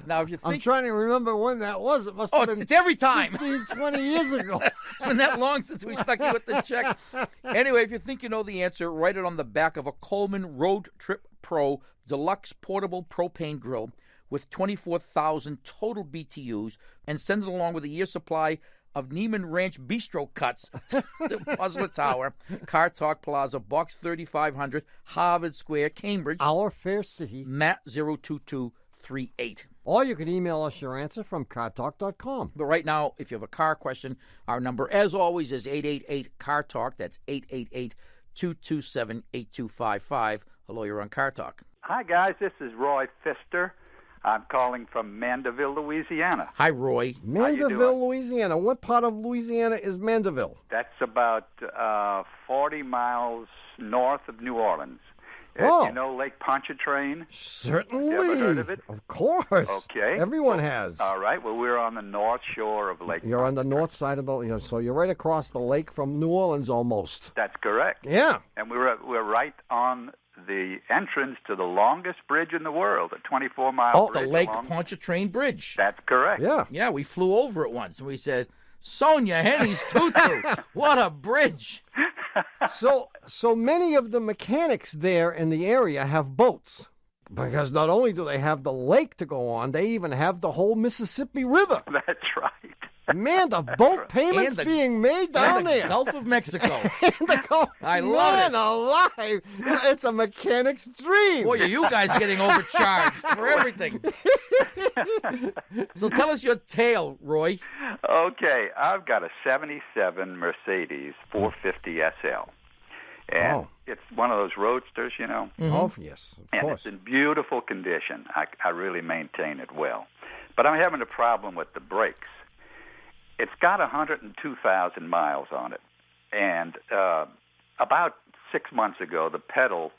Now, if you think... I'm trying to remember when that was. It must have been... it's every time. 15, 20 years ago. It's been that long since we stuck you with the check. Anyway, if you think you know the answer, write it on the back of a Coleman Road Trip Pro Deluxe Portable Propane Grill with 24,000 total BTUs and send it along with a year's supply of Neiman Ranch Bistro cuts to Puzzler Tower, Car Talk Plaza, Box 3500, Harvard Square, Cambridge. Our fair city. Matt 02238. Or you can email us your answer from cartalk.com. But right now, if you have a car question, our number, as always, is 888-CAR-TALK. That's 888-227-8255. Hello, you're on Car Talk. Hi, guys. This is Roy Pfister. I'm calling from Mandeville, Louisiana. Hi, Roy. Mandeville, Louisiana. What part of Louisiana is Mandeville? That's about 40 miles north of New Orleans. You know Lake Pontchartrain? Certainly. You ever heard of it? Of course. Okay. Everyone has. All right. Well, we're on the north shore of Lake You're on the north side of the... so you're right across the lake from New Orleans almost. That's correct. Yeah. And we're right on the entrance to the longest bridge in the world, a 24-mile bridge. The Lake Pontchartrain Bridge. That's correct. Yeah. Yeah, we flew over it once, and we said, Sonia Henny's tutu, what a bridge. So many of the mechanics there in the area have boats. Because not only do they have the lake to go on, they even have the whole Mississippi River. That's right. Man, the boat payments being made down there. Gulf of Mexico. I love it. Man alive. It's a mechanic's dream. Boy, are you guys getting overcharged for everything. So tell us your tale, Roy. Okay, I've got a 77 Mercedes 450 SL. And it's one of those roadsters, you know. Mm-hmm. Oh, yes, of and course. It's in beautiful condition. I really maintain it well. But I'm having a problem with the brakes. It's got 102,000 miles on it. And about 6 months ago, the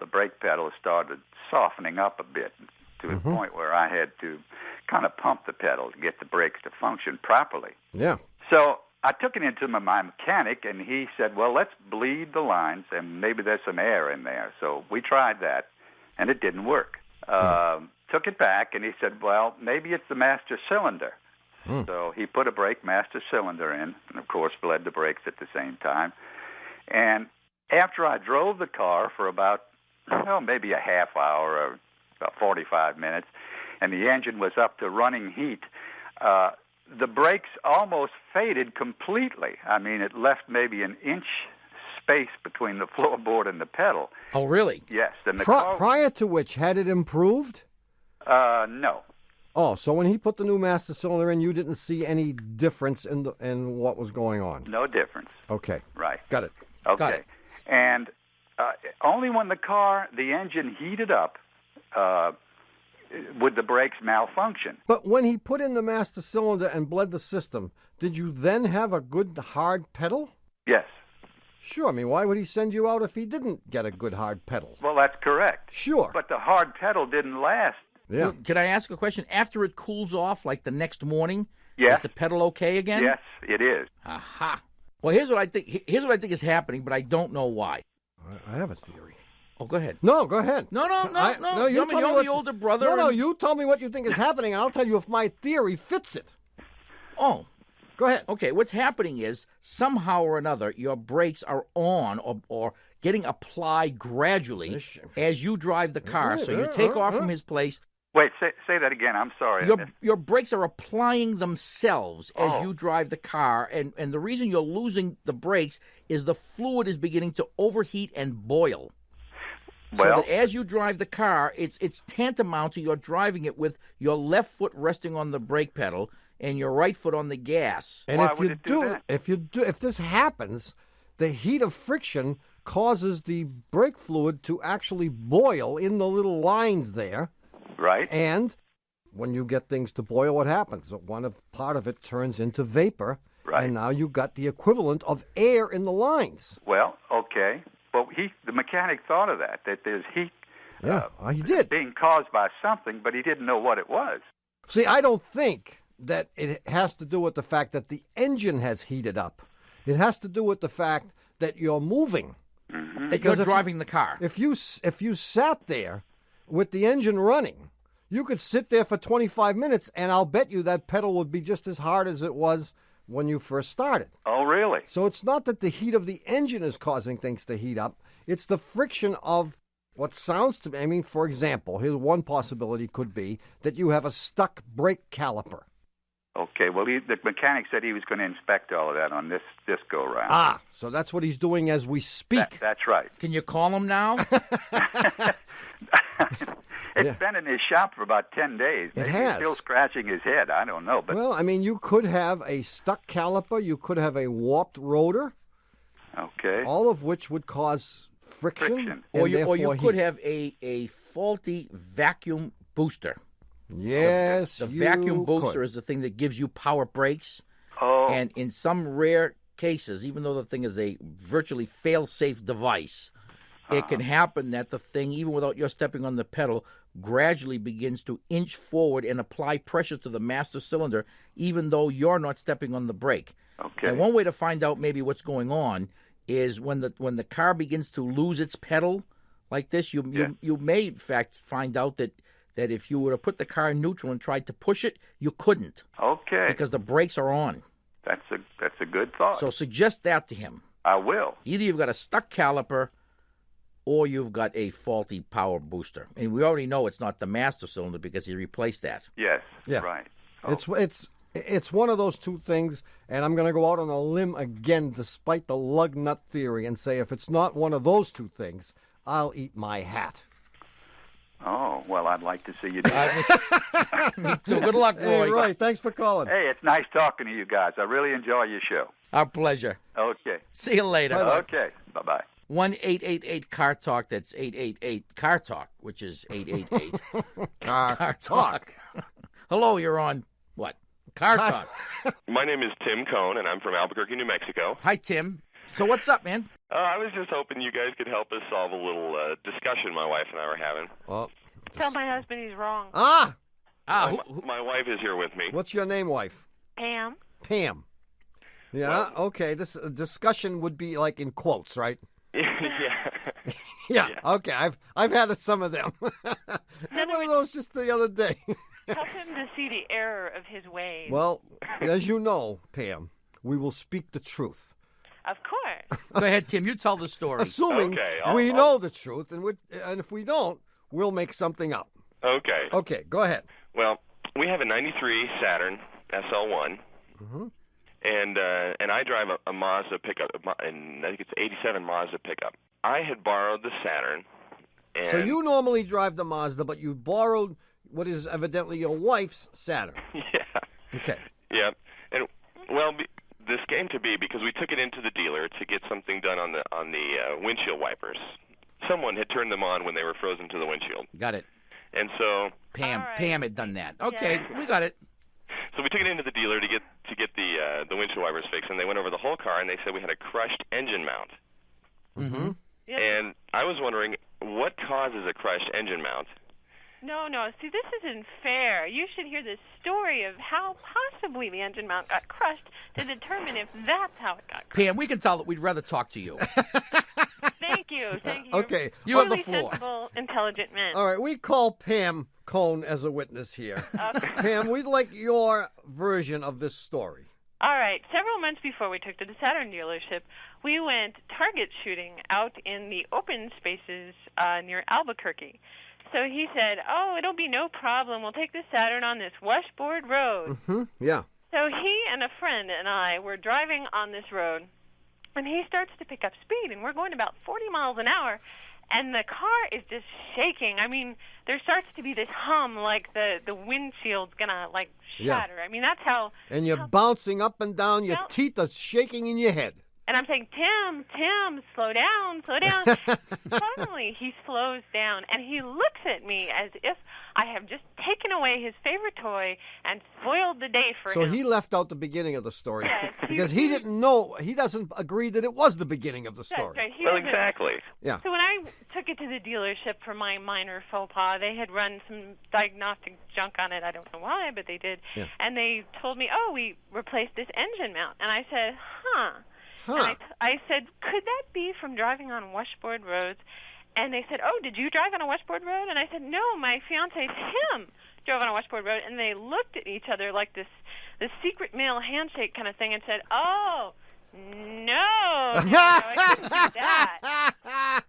brake pedal started softening up a bit to the point where I had to kind of pump the pedal to get the brakes to function properly. Yeah. So I took it into my mechanic, and he said, well, let's bleed the lines, and maybe there's some air in there. So we tried that, and it didn't work. Took it back, and he said, well, maybe it's the master cylinder. So he put a brake master cylinder in, and, of course, bled the brakes at the same time. And after I drove the car for about, maybe a half hour or about 45 minutes, and the engine was up to running heat, the brakes almost faded completely. I mean, it left maybe an inch space between the floorboard and the pedal. Oh, really? Yes. And the prior to which, had it improved? No. Oh, so when he put the new master cylinder in, you didn't see any difference in what was going on? No difference. Okay. Right. Got it. Okay. Got it. And only when the engine heated up, would the brakes malfunction. But when he put in the master cylinder and bled the system, did you then have a good hard pedal? Yes. Sure. I mean, why would he send you out if he didn't get a good hard pedal? Well, that's correct. Sure. But the hard pedal didn't last. Yeah. Well, can I ask a question? After it cools off, like the next morning, Yes. is the pedal okay again? Yes, it is. Aha. Well, here's what I think. Here's what I think is happening, but I don't know why. I have a theory. Oh, go ahead. No, go ahead. No. You tell me You're the older brother. No, you tell me what you think is happening, and I'll tell you if my theory fits it. Oh. Go ahead. Okay, what's happening is somehow or another your brakes are on or getting applied gradually as you drive the car. So you take off from his place. Wait, say that again. I'm sorry. Your brakes are applying themselves as you drive the car, and the reason you're losing the brakes is the fluid is beginning to overheat and boil. Well, so that as you drive the car, it's tantamount to you're driving it with your left foot resting on the brake pedal and your right foot on the gas. And if this happens, the heat of friction causes the brake fluid to actually boil in the little lines there. Right. And when you get things to boil, what happens? Part of it turns into vapor. Right. And now you've got the equivalent of air in the lines. Well, okay. Well, the mechanic thought of that there's heat. Yeah, he did. Being caused by something, but he didn't know what it was. See, I don't think that it has to do with the fact that the engine has heated up. It has to do with the fact that you're moving. Mm-hmm. That you're driving the car. If you sat there with the engine running, you could sit there for 25 minutes, and I'll bet you that pedal would be just as hard as it was when you first started. Oh, really? So it's not that the heat of the engine is causing things to heat up. It's the friction of what sounds to me, I mean, for example, here's one possibility could be that you have a stuck brake caliper. Okay, well, the mechanic said he was going to inspect all of that on this go-round. Ah, so that's what he's doing as we speak. That's right. Can you call him now? It's been in his shop for about 10 days. Maybe has. He's still scratching his head. I don't know. But well, I mean, you could have a stuck caliper. You could have a warped rotor. Okay. All of which would cause friction. Or you could heat. have a faulty vacuum booster. Yes, The vacuum booster is the thing that gives you power brakes. Oh. And in some rare cases, even though the thing is a virtually fail-safe device, it can happen that the thing, even without your stepping on the pedal, gradually begins to inch forward and apply pressure to the master cylinder, even though you're not stepping on the brake. Okay. And one way to find out maybe what's going on is when the car begins to lose its pedal like this, you may in fact find out that if you were to put the car in neutral and tried to push it, you couldn't. Okay. Because the brakes are on. That's a good thought. So suggest that to him. I will. Either you've got a stuck caliper or you've got a faulty power booster. And we already know it's not the master cylinder because he replaced that. Yes. Yeah. Right. Oh. It's one of those two things, and I'm going to go out on a limb again despite the lug nut theory and say if it's not one of those two things, I'll eat my hat. Oh, well, I'd like to see you do that. Me too. Good luck, Roy. Hey, Roy, thanks for calling. Hey, it's nice talking to you guys. I really enjoy your show. Our pleasure. Okay. See you later. Bye-bye. Okay. Bye-bye. 1-888-CAR-TALK. That's 888-CAR-TALK, which is 888. Car Talk. Hello, you're on what? Car Talk. My name is Tim Cohn, and I'm from Albuquerque, New Mexico. Hi, Tim. So what's up, man? I was just hoping you guys could help us solve a little discussion my wife and I were having. Well, Tell my husband he's wrong. My wife is here with me. What's your name, wife? Pam. Pam. Yeah, okay. This discussion would be like in quotes, right? Yeah. Okay. I've had some of them. I had one of those just the other day. Help him to see the error of his ways. Well, as you know, Pam, we will speak the truth. Of course. Go ahead, Tim. You tell the story. Assuming we know the truth, and if we don't, we'll make something up. Okay. Okay, go ahead. Well, we have a 93 Saturn SL1. Mm-hmm. And I drive a Mazda pickup, and I think it's 87 Mazda pickup. I had borrowed the Saturn. And So you normally drive the Mazda, but you borrowed what is evidently your wife's Saturn. Yeah. Okay. Yeah. And, well, this came to be because we took it into the dealer to get something done on the windshield wipers. Someone had turned them on when they were frozen to the windshield. Got it. And so Pam had done that. Okay, we got it. So we took it into the dealer to get the windshield wipers fixed, and they went over the whole car, and they said we had a crushed engine mount. Mm-hmm. Yep. And I was wondering, what causes a crushed engine mount? No. See, this isn't fair. You should hear the story of how possibly the engine mount got crushed to determine if that's how it got crushed. Pam, we can tell that we'd rather talk to you. Thank you. Okay. You have the floor. Sensible, intelligent men. All right, we call Pam Cohn as a witness here. Pam, we'd like your version of this story. All right. Several months before we took to the Saturn dealership, we went target shooting out in the open spaces near Albuquerque. So he said, it'll be no problem. We'll take the Saturn on this Washboard road. Mm-hmm. Yeah. So he and a friend and I were driving on this road, and he starts to pick up speed, and we're going about 40 miles an hour, and the car is just shaking. I mean, there starts to be this hum like the windshield's going to, shatter. Yeah. I mean, that's how... And you're bouncing up and down. Your teeth are shaking in your head. And I'm saying, Tim, slow down. Finally, he slows down, and he looks at me as if I have just taken away his favorite toy and spoiled the day for him. So he left out the beginning of the story Yes, because he didn't know. He doesn't agree that it was the beginning of the story. That's right. He Well, doesn't- exactly. Yeah. So when I took it to the dealership for my minor faux pas, they had run some diagnostic junk on it. I don't know why, but they did. Yeah. And they told me, we replaced this engine mount. And I said, And I said, could that be from driving on washboard roads? And they said, did you drive on a washboard road? And I said, no, my fiancé Tim drove on a washboard road. And they looked at each other like this secret male handshake kind of thing and said, no, I couldn't do that.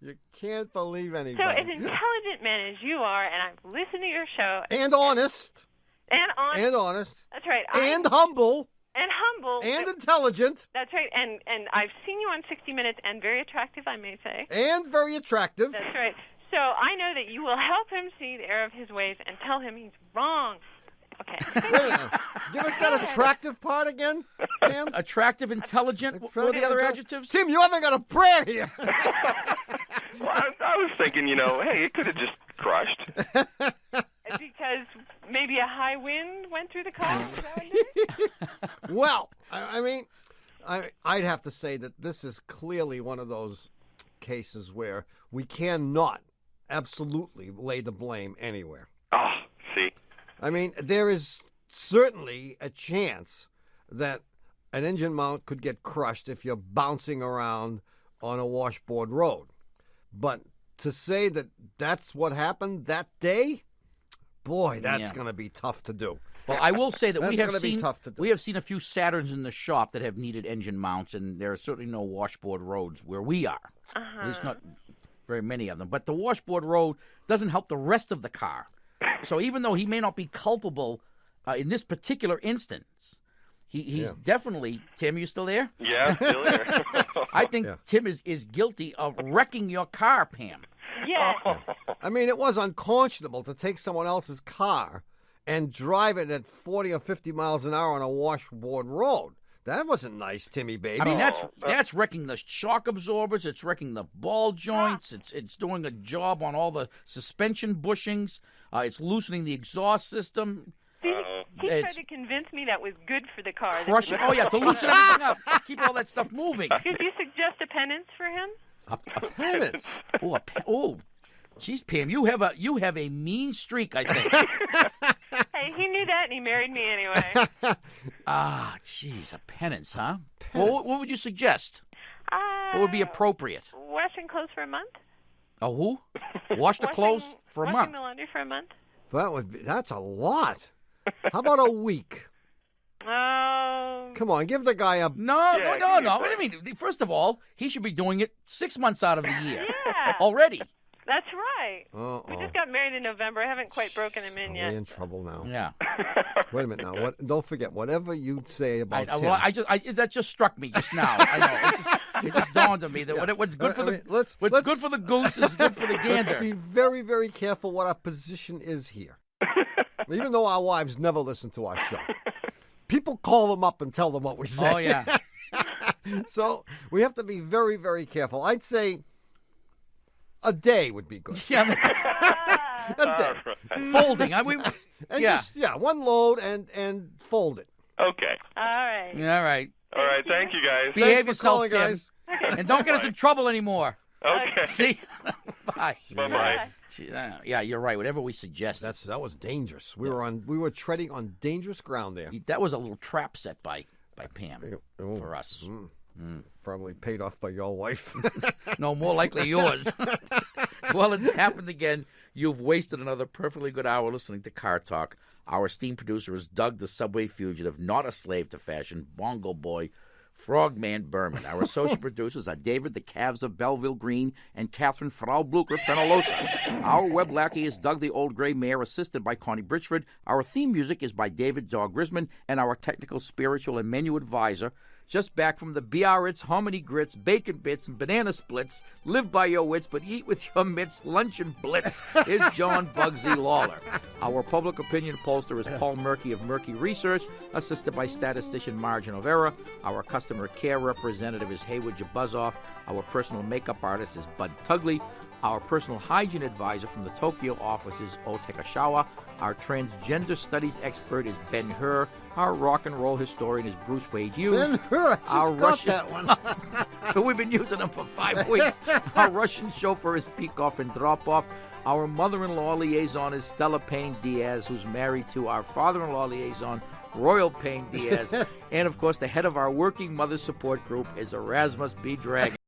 You can't believe anybody. So as intelligent men as you are, and I've listened to your show. And honest. And honest. That's right. And humble. And humble. And intelligent. That's right. And I've seen you on 60 Minutes, and very attractive, I may say. And very attractive. That's right. So I know that you will help him see the error of his ways and tell him he's wrong. Okay. Give us that attractive part again, Pam. Attractive, intelligent. What are the other adjectives? Tim, you haven't got a prayer here. Well, I was thinking, hey, it could have just crushed. Because maybe a high wind went through the car? Well, I mean, I'd have to say that this is clearly one of those cases where we cannot absolutely lay the blame anywhere. Oh, see? I mean, there is certainly a chance that an engine mount could get crushed if you're bouncing around on a washboard road. But to say that that's what happened that day, boy, that's going to be tough to do. Well, I will say that we have seen a few Saturns in the shop that have needed engine mounts, and there are certainly no washboard roads where we are. At least not very many of them. But the washboard road doesn't help the rest of the car. So even though he may not be culpable in this particular instance, he's definitely... Tim, you still there? Yeah, still here. I think Tim is guilty of wrecking your car, Pam. Yeah. I mean, it was unconscionable to take someone else's car and drive it at 40 or 50 miles an hour on a washboard road. That wasn't nice, Timmy baby. I mean, that's wrecking the shock absorbers. It's wrecking the ball joints. It's doing a job on all the suspension bushings. It's loosening the exhaust system. He tried to convince me that was good for the car. Crush it. Oh, yeah, to loosen everything up. Keep all that stuff moving. Could you suggest a penance for him? A penance? Oh, geez, Pam, you have a mean streak, I think. Hey, he knew that, and he married me anyway. Geez, a penance, huh? Well, what would you suggest? What would be appropriate? Washing clothes for a month. Oh, who? Wash the clothes for a month. Washing the laundry for a month. That's a lot. How about a week? Come on, give the guy a... No. What do you mean? First of all, he should be doing it 6 months out of the year. Yeah. Already. That's right. We just got married in November. I haven't quite broken him in yet. We're in trouble now. Yeah. Wait a minute now. Don't forget, whatever you say about Tim... that just struck me just now. I know. It just dawned on me that what's good for good for the goose is good for the gander. Let's be very, very careful what our position is here. Even though our wives never listen to our show. people call them up and tell them what we say. Oh, yeah. So we have to be very, very careful. I'd say a day would be good. Yeah, a day. Right. folding. One load and fold it. Okay. All right. All right. All right. Thank you, guys. Behave Thanks for yourself, calling, Tim. guys. And don't get us in trouble anymore. Okay. See? Bye. Bye-bye. Yeah, you're right. Whatever we suggest. That was dangerous. We were treading on dangerous ground there. That was a little trap set by Pam for us. Probably paid off by your wife. No, more likely yours. Well, it's happened again. You've wasted another perfectly good hour listening to Car Talk. Our esteemed producer is Doug, the subway fugitive, not a slave to fashion, bongo boy, Frogman Berman. Our associate producers are David, the Calves of Belleville Green, and Catherine Frau Blucher Fenolosa. Our web lackey is Doug, the Old Gray Mare, assisted by Connie Bridgeford. Our theme music is by David Dog Grisman, and our technical, spiritual, and menu advisor, just back from the Biarritz, hominy grits, bacon bits, and banana splits, live by your wits, but eat with your mitts, luncheon blitz, is John Bugsy Lawler. Our public opinion pollster is Paul Murky of Murky Research, assisted by statistician Margin of Error. Our customer care representative is Haywood Jabuzoff. Our personal makeup artist is Bud Tugley. Our personal hygiene advisor from the Tokyo office is O Tekashawa. Our transgender studies expert is Ben Hur. Our rock and roll historian is Bruce Wade Hughes. Ben Hur, I just got that one. We've been using him for 5 weeks. Our Russian chauffeur is Peekoff and Dropoff. Our mother-in-law liaison is Stella Payne Diaz, who's married to our father-in-law liaison, Royal Payne Diaz. And, of course, the head of our working mother support group is Erasmus B. Dragon.